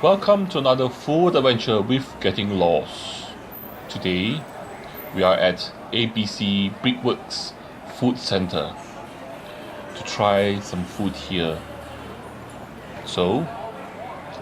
Welcome to another food adventure with Getting Lost. Today we are at ABC Brickworks Food Centre to try some food here. So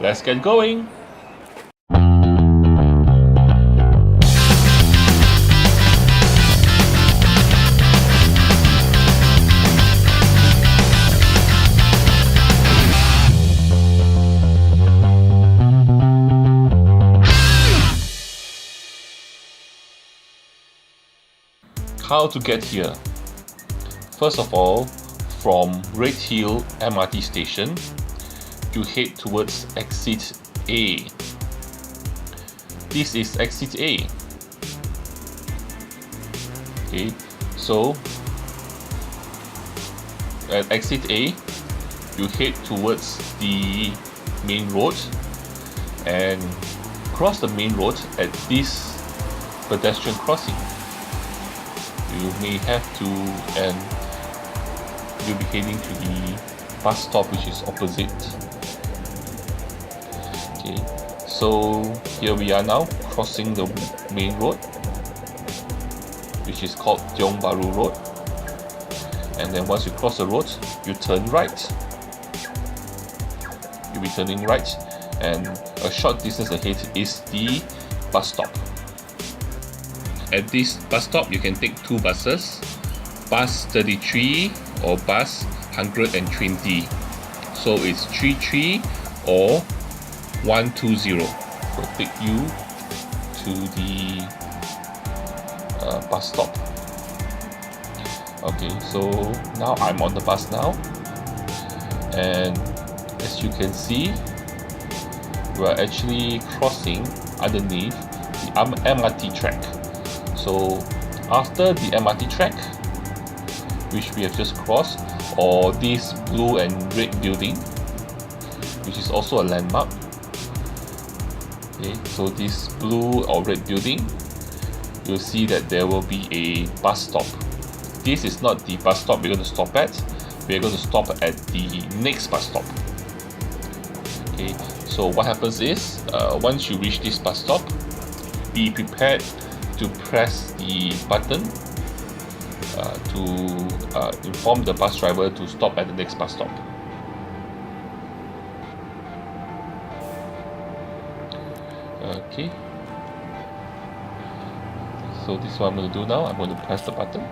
let's get going! How to get here? First of all, from Red Hill MRT station, you head towards exit A. This is exit A. Okay, so at exit A, you head towards the main road and cross the main road at this pedestrian crossing. You may have to, and you'll be heading to the bus stop which is opposite. Okay, so here we are now crossing the main road, which is called Tiong Bahru Road. And then once you cross the road, you turn right. You'll be turning right, and a short distance ahead is the bus stop. At this bus stop, you can take two buses, bus 33 or bus 120. So it's 33 or 120 will take you to the bus stop. Okay, so now I'm on the bus now, and as you can see, we're actually crossing underneath the MRT track. So after the MRT track, which we have just crossed, or this blue and red building, which is also a landmark. Okay, so this blue or red building, you'll see that there will be a bus stop. This is not the bus stop we're going to stop at. We're going to stop at the next bus stop. Okay, so what happens is, once you reach this bus stop, be prepared to press the button to inform the bus driver to stop at the next bus stop. Okay, so this is what I'm going to do now. I'm going to press the button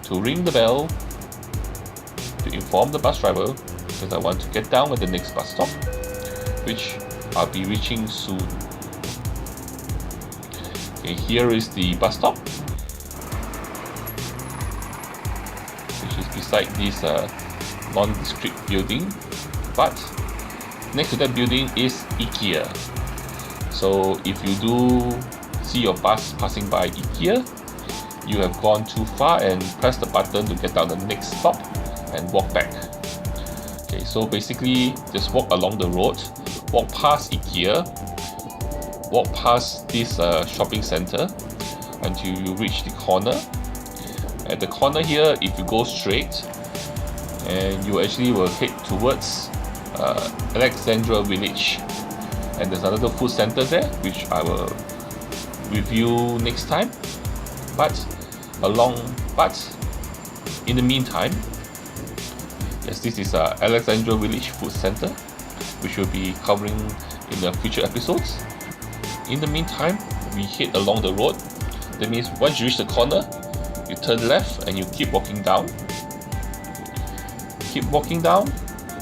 to ring the bell to inform the bus driver because I want to get down at the next bus stop, which I'll be reaching soon. Okay, here is the bus stop, which is beside this nondescript building, but next to that building is Ikea. So if you do see your bus passing by Ikea, you have gone too far and press the button to get down the next stop and walk back. Okay, so basically just walk along the road, walk past Ikea, walk past this shopping center until you reach the corner. At the corner here, if you go straight, and you actually will head towards Alexandra Village, and there's another food center there which I will review next time. But in the meantime, yes, this is Alexandra Village Food Center, which will be covering in the future episodes. In the meantime, we head along the road. That means once you reach the corner, you turn left and you keep walking down. Keep walking down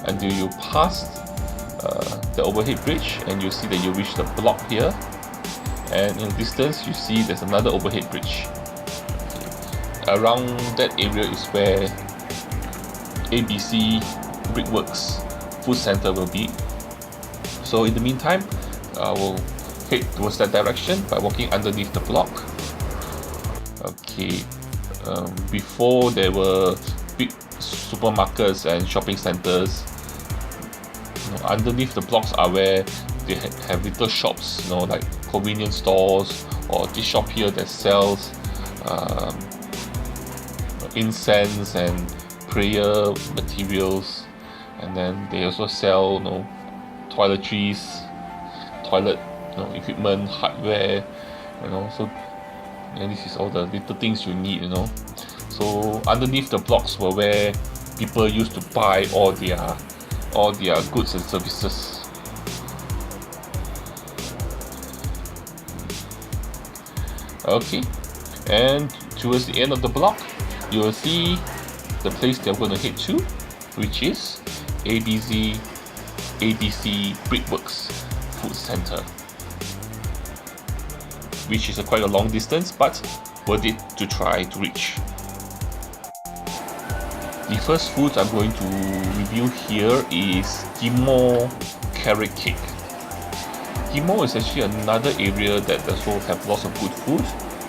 until you pass the overhead bridge, and you see that you reach the block here. And in the distance, you see there's another overhead bridge. Okay. Around that area is where ABC Brickworks Food Centre will be. So in the meantime, I will head towards that direction by walking underneath the block. Okay, before there were big supermarkets and shopping centers. Underneath the blocks are where they have little shops, like convenience stores, or this shop here that sells incense and prayer materials, and then they also sell toiletries toilet, equipment, hardware, so and this is all the little things you need, So underneath the blocks were where people used to buy all their goods and services. Okay, and towards the end of the block, you will see the place that we're going to head to, which is ABC Brickworks Food Centre, which is quite a long distance, but worth it to try to reach. The first food I'm going to review here is Ghim carrot cake. Ghim is actually another area that also have lots of good food,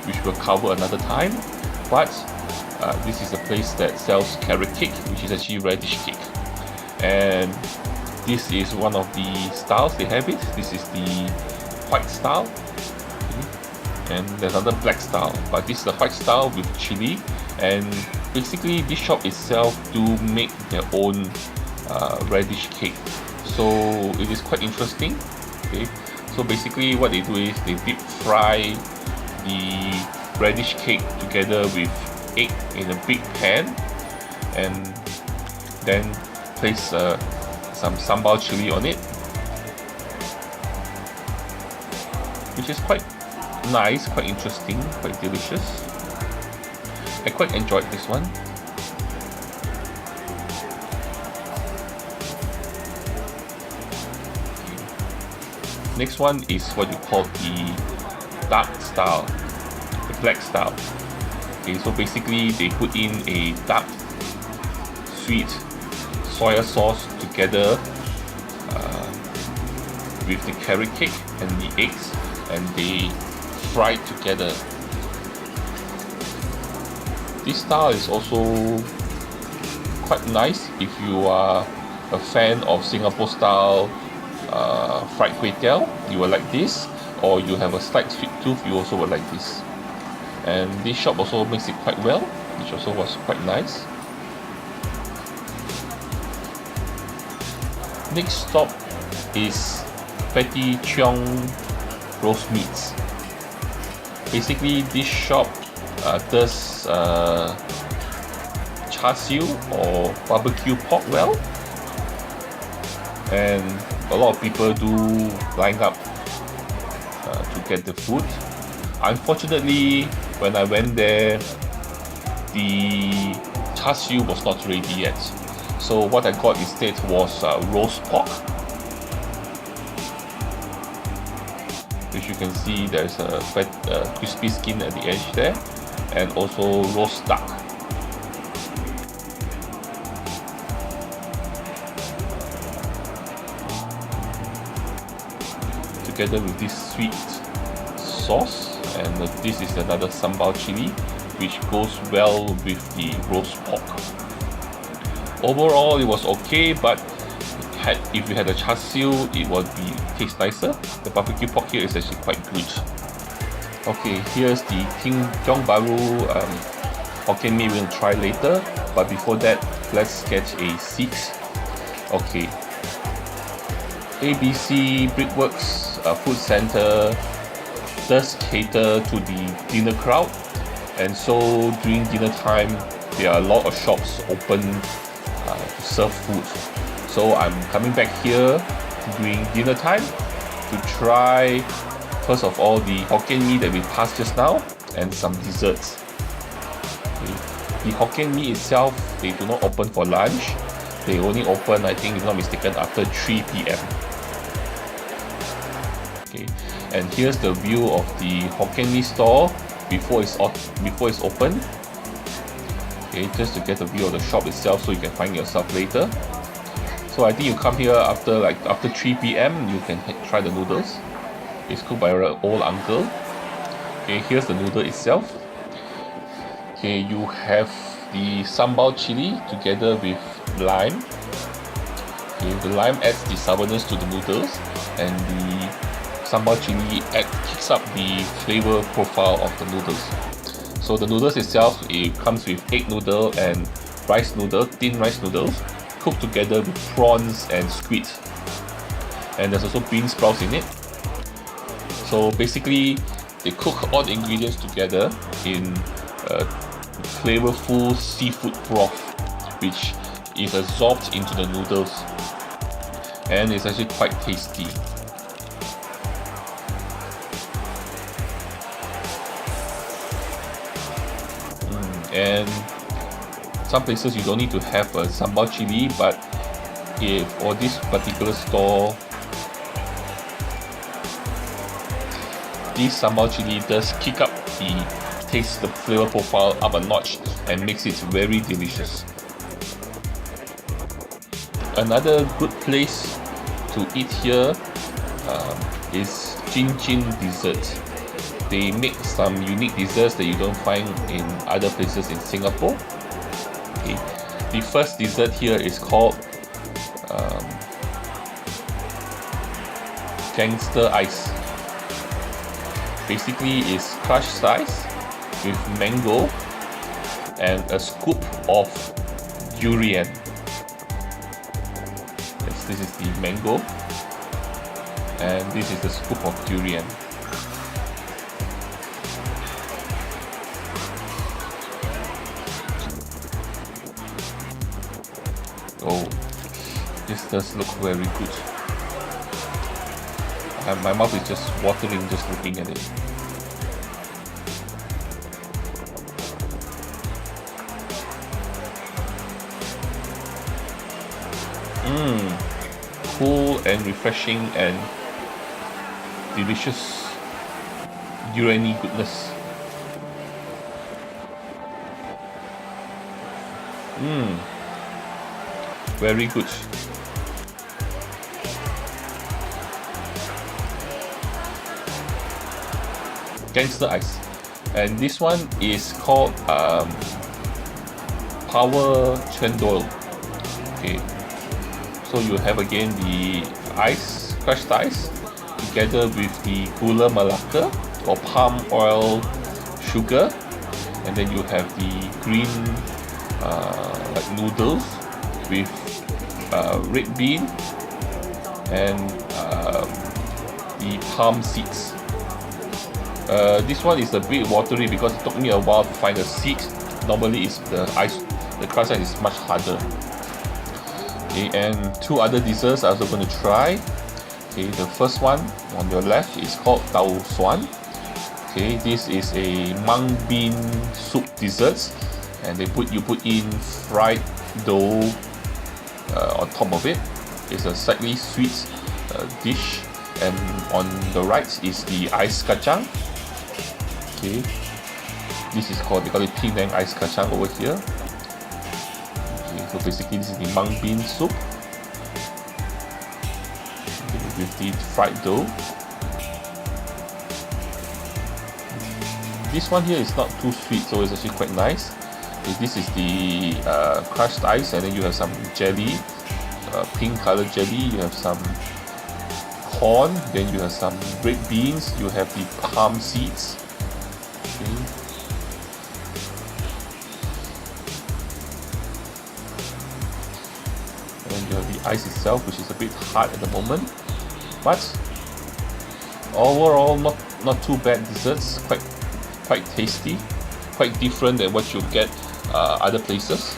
which we'll cover another time. But this is a place that sells carrot cake, which is actually radish cake. And this is one of the styles they have it. This is the white style. And there's another black style. But this is the white style with chili. And basically this shop itself do make their own radish cake. So it is quite interesting. Okay. So basically what they do is they deep fry the radish cake together with egg in a big pan, and then place some sambal chili on it, which is quite nice, quite interesting, quite delicious. I quite enjoyed this one. Next one is what you call the dark style, the black style. Okay, so basically they put in a dark sweet soya sauce together with the carrot cake and the eggs, and they fry it together. This style is also quite nice if you are a fan of Singapore style fried kway teow, you will like this, or you have a slight sweet tooth, you also will like this. And this shop also makes it quite well, which also was quite nice. Next stop is Fatty Cheong roast meats. Basically this shop does char siu or barbecue pork well, and a lot of people do line up to get the food. Unfortunately, when I went there, the char siu was not ready yet. So what I got instead was roast pork, which you can see there's a fat, crispy skin at the edge there, and also roast duck. Together with this sweet sauce, and this is another sambal chili, which goes well with the roast pork. Overall, it was okay, but if you had a char siu, it would taste nicer. The barbecue pork here is actually quite good. Okay, here's the Tiong Bahru Hokkien mee we'll try later, but before that, let's get a seat. Okay, ABC Brickworks Food Centre does cater to the dinner crowd, and so during dinner time there are a lot of shops open to serve food. So I'm coming back here during dinner time to try first of all the Hokkien mee that we passed just now, and some desserts. Okay. The Hokkien mee itself, they do not open for lunch. They only open, I think if not mistaken, after 3 p.m. Okay, and here's the view of the Hokkien mee store before it's open. Okay, just to get a view of the shop itself so you can find yourself later. So I think you come here after 3 p.m. you can try the noodles. It's cooked by an old uncle. Okay, here's the noodle itself. Okay, you have the sambal chili together with lime. Okay, the lime adds the sourness to the noodles, and the sambal chili kicks up the flavor profile of the noodles. So the noodles itself, it comes with egg noodle and rice noodle, thin rice noodles, cooked together with prawns and squid. And there's also bean sprouts in it. So basically, they cook all the ingredients together in a flavorful seafood broth, which is absorbed into the noodles, and it's actually quite tasty. And some places you don't need to have a sambal chili, but for this particular store, this sambal chili does kick up the taste, the flavor profile up a notch and makes it very delicious. Another good place to eat here is Jin Jin Deserts. They make some unique desserts that you don't find in other places in Singapore. Okay. The first dessert here is called gangster ice. Basically, it's crushed ice with mango and a scoop of durian. Yes, this is the mango, and this is the scoop of durian. Oh, this does look very good. And my mouth is just watering just looking at it. Cool and refreshing and delicious durian-y goodness. Very good. Gangster ice, and this one is called power chendol. Okay, so you have again the ice, crushed ice, together with the gula melaka or palm oil sugar, and then you have the green like noodles with red bean and the palm seeds. This one is a bit watery because it took me a while to find the seed. Normally, it's the crust ice is much harder. Okay, and two other desserts I'm also going to try. Okay, the first one on your left is called tau suan. Okay, this is a mung bean soup desserts, and you put in fried dough on top of it. It's a slightly sweet dish, and on the right is the ice kacang. Okay, this is they call it Penang ice kacang over here. Okay, so basically this is the mung bean soup with the fried dough. This one here is not too sweet, so it's actually quite nice. Okay, this is the crushed ice, and then you have some jelly, pink color jelly. You have some corn, then you have some red beans. You have the palm seeds. Okay. And you have the ice itself, which is a bit hard at the moment, but overall not too bad desserts. Quite tasty, quite different than what you get other places.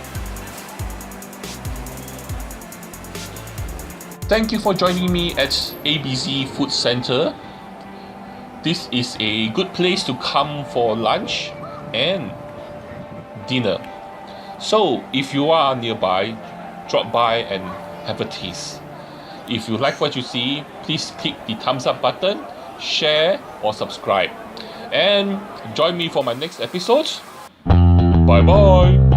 Thank you for joining me at ABC Food Centre. This is a good place to come for lunch and dinner. So if you are nearby, drop by and have a taste. If you like what you see, please click the thumbs up button, share or subscribe. And join me for my next episode. Bye bye.